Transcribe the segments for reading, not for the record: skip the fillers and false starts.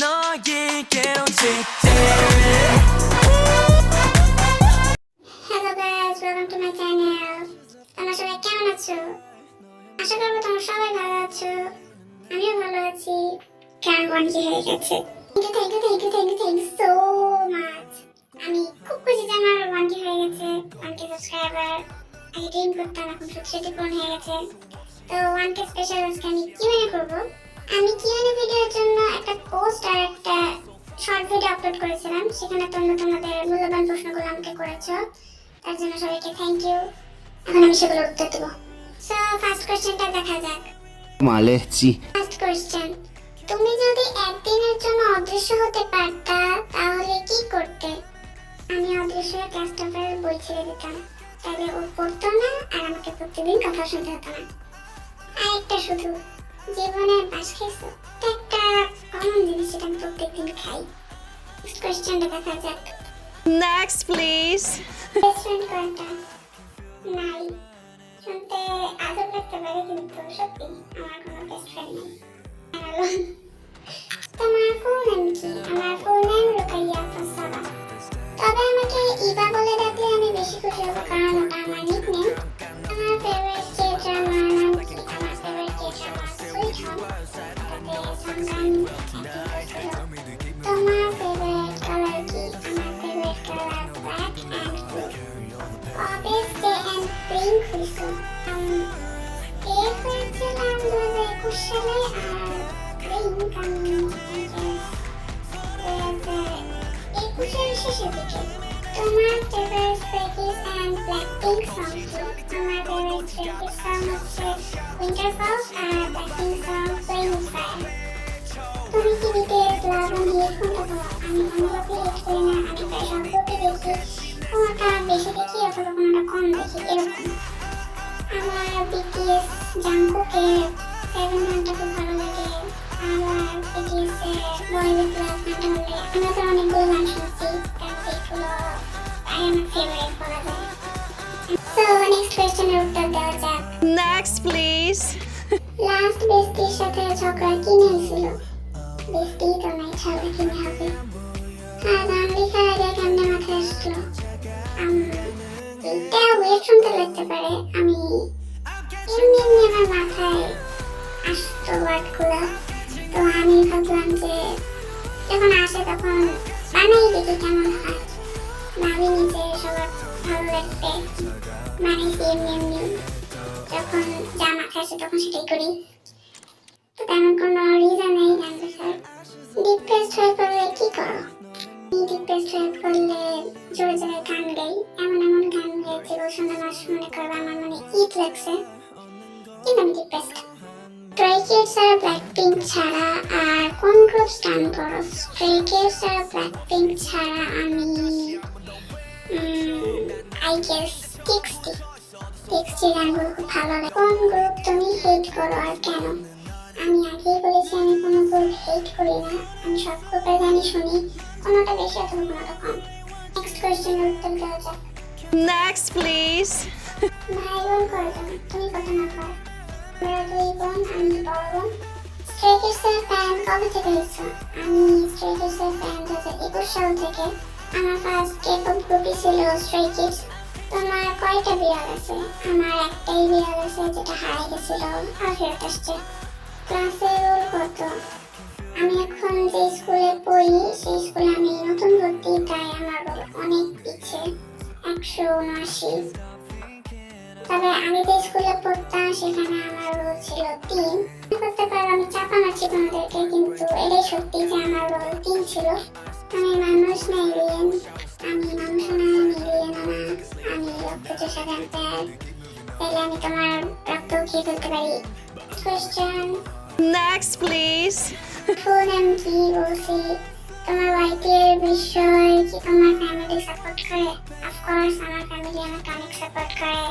너에게로 직대 hello guys, welcome to my channel. তোমরা সবাই কেমন আছো? আশা করবো তোমরা সবাই ভালো আছো। আমিও ভালো আছি। কারণ 1K হয়ে গেছে। Thank you so much. আমি খুব খুশি যে আমার 1K হয়ে গেছে। 1K subscriber. আগে ড্রিম করতাম, এখন সত্যি পূরণ হয়ে গেছে। তো 1K স্পেশাল আজকে আমি কিউএনএ করবো। আমি কিউএনএ ভিডিওর জন্য একটা পোস্ট আর একটা শর্ট ভিডিও আপলোড করেছিলাম। সেখানে তোমরা তোমাদের মূল্যবান প্রশ্নগুলো আমাকে করেছো, তার জন্য সবাইকে থ্যাংক ইউ। এখন আমি সেগুলোর উত্তর দেবো। সো ফার্স্ট কোশ্চেনটা দেখা যাক। মালেচি ফার্স্ট কোশ্চেন, তুমি যদি একদিনের জন্য অদৃশ্য হতে পারতা তাহলে কি করতে? আমি অদৃশ্য হয়ে ক্লাসটাপের বই ছেড়ে দিতাম, তাহলে ও পড়তো না আর আমাকে প্রতিদিন কথা শুনতে হতো না। আরেকটা শুধু, জীবনে বাস খেয়েছো? এটা একটা কমন জিনিস, যেটা আমি প্রত্যেকদিন খাই। নেক্সট কোশ্চেনটা দেখা যাক। Next, please. বেস্ট ফ্রেন্ড কোনটা? নাই। শুনতে আজব লাগতে পারে, কিন্তু সত্যি আমার কোনো বেস্ট ফ্রেন্ড নেই। তোমার ফুল নেম কি? আমার ফুল নেম রুকাইয়া ফাসাবা। তবে আমাকে ইবা বলে ডাকলে আমি বেশি খুশি হব, কারণ ওটা আমার নিকনেম। আমার ফেভারিট কে ড্রামার নাম কি? আমার ফেভারিট কে ড্রামার সুইট হোম। তাতে সামগান তোমার ফেভারিট কালার কি? আমার favourite colour black and blue. কবে স্টে এন্ড ব্রিঙ্ক হইছো? এর হয়েছিলাম 2021 সালে, আর ব্রিঙ্ক আমি 2021 শেষের দিকে। তোমার ফেভারিট স্ট্রেকিস এন্ড ব্ল্যাকপিঙ্ক সং কি? আমার ফেভারিট স্ট্রেকিস সং হচ্ছে উইন্টার ফলস আর ব্ল্যাকপিঙ্ক সং প্লেইন ফায়ার। তুমি কি বিটিএস লাভ অন হিট কোনটা করো? আমি কোনোভাবে হিট করি না, আমি প্রায় সবগুলোকে দেখি। কোনোটা বেশি দেখি অথবা কোনোটা কম দেখি, এরকম। আমার বিটিএস জাংকুকের 7 গানটা খুব ভালো লাগে। আমার বিটিএস এর বয় উইথ লাভ গানটা ভালো লাগে। আমি তো অনেকগুলো গান শুনছি, কারণ এগুলো আমার ফেভারিট বলা যায়। সো নেক্সট কোয়েশ্চেনের উত্তর দেওয়া যাক। Next, please. লাস্ট বেস্টির সাথে ঝগড়া কি নিয়েছিল? বেস্টি তো নাই, ঝগড়া কিনে হবে। হ্যাঁ, গান লেখার আগে কেমনে মাথায় আসলো? এটা ওয়েট শুনতে লাগতে পারে। আমি এমনি আমার মাথায় আসতো ওয়ার্ডগুলো, তো আমি ভাবলাম যে যখন আসে তখন বানাই দেখি কেমন হয়। ভাবিনি যে সবার ভালো লাগবে, বানাইছি এমনি। যখন যা মাথায় আসে তখন সেটাই করি। তো তেমন কোনো রিজন নেই গান লেখার। ডিপ্রেসড হয়ে পড়লে কি করো? ডিপ্রেসড হয়ে পড়লে জোরে জোরে গান গাই। এমন এমন গান গাই যেগুলো শুনে মানুষ মনে করবে আমার মনে ঈদ লাগছে, কিন্তু আমি ডিপ্রেসড। স্ট্রে কিডস আর ব্ল্যাকপিঙ্ক ছাড়া আর কোন গ্রুপ গান করো? স্ট্রে কিডস আর ব্ল্যাকপিঙ্ক ছাড়া আমি আই গেস টিক্সটি গানগুলো খুব ভালো লাগে। কোন গ্রুপ তুমি হেট করো আর কেন? আমি আগেই বলেছি আমি কোনো গ্রুপ হেট করি না, আমি সব গ্রুপের গানই শুনি, কোনোটা বেশি অথবা কোনোটা কম। নেক্সট কোয়েশ্চেনের উত্তর দেওয়া যাক। Next, please. ভাই বোন কয়জন? তুমি কত নাম্বার? আমরা 2 বোন, আমি বড় বোন। স্ট্রে কিডসের ফ্যান কবে থেকে হয়েছো? আমি স্ট্রে কিডসের ফ্যান 2021 সাল থেকে। আমার ফার্স্ট কে-পপ গ্রুপই ছিল স্ট্রে কিডস। তোমার কয়টা বিড়াল আছে? আমার একটাই বিড়াল আছে, যেটা হারিয়ে গেছিল আর ফেরত আসছে। ক্লাসের রোল কত? আমি এখন যে স্কুলে পড়ি সেই স্কুলে আমি নতুন ভর্তি, তাই আমার রোল অনেক পিছিয়ে, 179। তবে আমি যে স্কুলে পড়তাম সেখানে আমার রোল ছিল 3। করতে পারো আমি চাপা মারছি তোমাদেরকে, কিন্তু এটাই সত্যি যে আমার রোল 3 ছিল। আমি মানুষ না এলিয়েন, আমি মানুষ না, আমি এলিয়েন না, আমি রক্তচোষা ভ্যাম্পায়ার। তাহলে আমি তোমার রক্ত খেয়ে ফেলতে পারি। Question. Next, please. Full name কি? বলছি। তোমার ওয়াইটির বিষয় কি তোমার ফ্যামিলি সাপোর্ট করে? অফকোর্স আমার ফ্যামিলি আমাকে অনেক সাপোর্ট করে।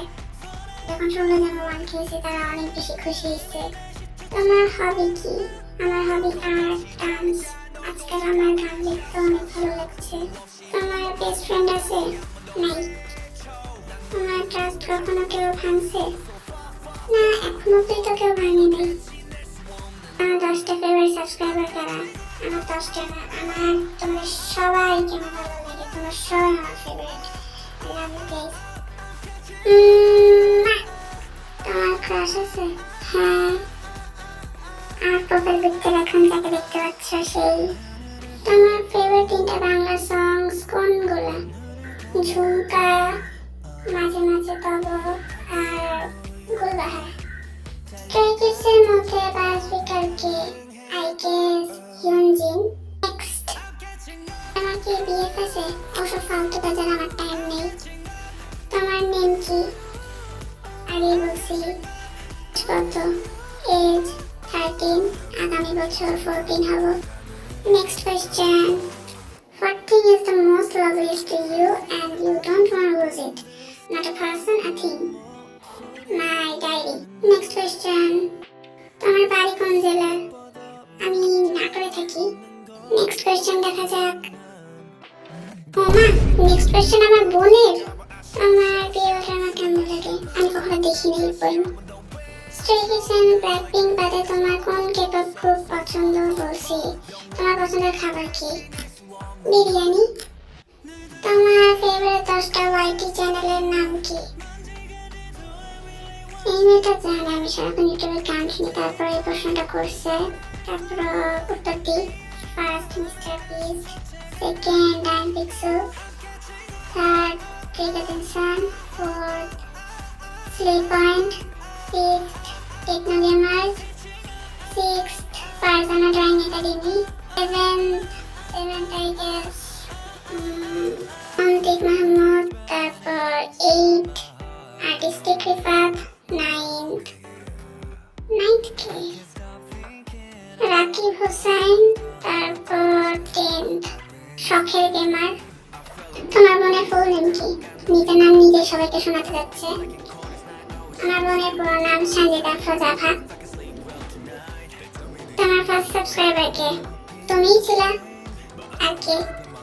যখন শুনলো যে আমি 1K হয়েছি তারা অনেক বেশি খুশি হয়েছে। তোমার হবি কি? আমার হবি আর্ট, ডান্স। আজকাল আমার গান দেখতে অনেক ভালো লাগছে। তোমার বেস্ট ফ্রেন্ড আছে? নাই। তোমার ট্রাস্ট কখনো কেউ ভাঙছে? না, এখনো তো কেউ ভাঙেনি। আমার 10টা ফেভারিট সাবস্ক্রাইবার কারা? আমার 10 কষ্ট না, আমার তোমাদের সবাইকে আমার ভালো লাগে, তোমরা সবাই আমার ফেভারিট। Love you guys. তোমার ক্রাশ আছে? হ্যাঁ, আর প্রোফাইল পিকচার এখন যাকে দেখতে পাচ্ছ সেই। তোমার ফেভারিট 3টা বাংলা সংস কোনগুলো? ঝুমকা, মাঝে মাঝে তব আর গুলবাহার। স্ট্রে কিডসের মধ্যে বাস বিকারকে আই গেস ইয়নজিন। নেক্সট, আমার কি বিএফ আছে? ওসব ফালতু কাজের আমার টাইম নেই। তোমার নেম কি? আগে বলছি। কত? এজ 13, আগামী বছর 14 হব। Next question, what thing is the most loveliest to you and you don't want to lose it? Not a person, a thing. My diary. Next question, তোমার বাড়ি কোন জেলার? আমি নাটোরে থাকি। নেক্সট কোয়েশ্চেন দেখা যাক। ও মা, নেক্সট কোয়েশ্চেন আমার বোনের। আমার বিয়ে আমার কেমন লাগে? আমি কখনো দেখিনি এই বই। স্ট্রে কিডস এন্ড ব্ল্যাকপিঙ্ক বাদে তোমার কোন কেপপ গ্রুপ পছন্দ? বলছি। তোমার পছন্দের খাবার কি? বিরিয়ানি। তোমার ফেভারিট 10টা ওয়াইটি চ্যানেলের নাম কি? এই মেয়েটা জানে আমি সারাক্ষণ ইউটিউবে গান শুনি, তারপর এই প্রশ্নটা করছে। তারপর উত্তর দিই। First Mister Beast, second Dine Pixel, third ট্রিগারসান, fourth Slip Point, fifth Techno Gamers, sixth Farzana Drawing Academy, seventh I guess Antik Mahmud, তারপর 8 আর্টিস্টিক রিফাত, 9th কে রাকিব হোসেন, তারপর 10th শখের গেমার। তোমার বোনের ফুল নেম কি? নিজের নাম নিজে সবাইকে শোনাতে যাচ্ছে। আমার বোনের পুরো নাম সানজিদা আফরোজা আফা। তোমার ফার্স্ট সাবস্ক্রাইবার কে? তুমিই ছিলা। আর কে?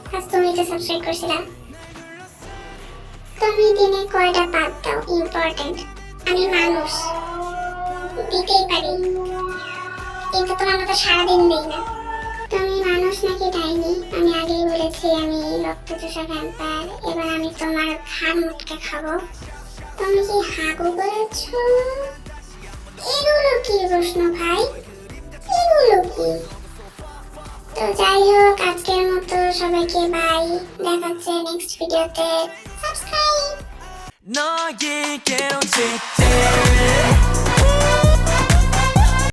ফার্স্ট তুমি তো সাবস্ক্রাইব করছিলা। তুমি দিনে কয়টা পাত দাও? ইম্পর্টেন্ট। আমি মানুষ, দিতেই পারি, কিন্তু তোমার মতো সারাদিন দিই না। তুমি মানুষ নাকি ডাইনি? আমি আগেই বলেছি আমি রক্তচোষা ভ্যাম্পায়ার। এবার আমি তোমার ঘাড় মুটকে খাবো। তুমি কি হাগু বলেছো? এগুলো কি প্রশ্ন ভাই? এগুলো কি? তো যাই হোক, আজকের মতো সবাইকে বাই। দেখাচ্ছে নেক্সট ভিডিওতে। সাবস্ক্রাইব। 너에게로 직진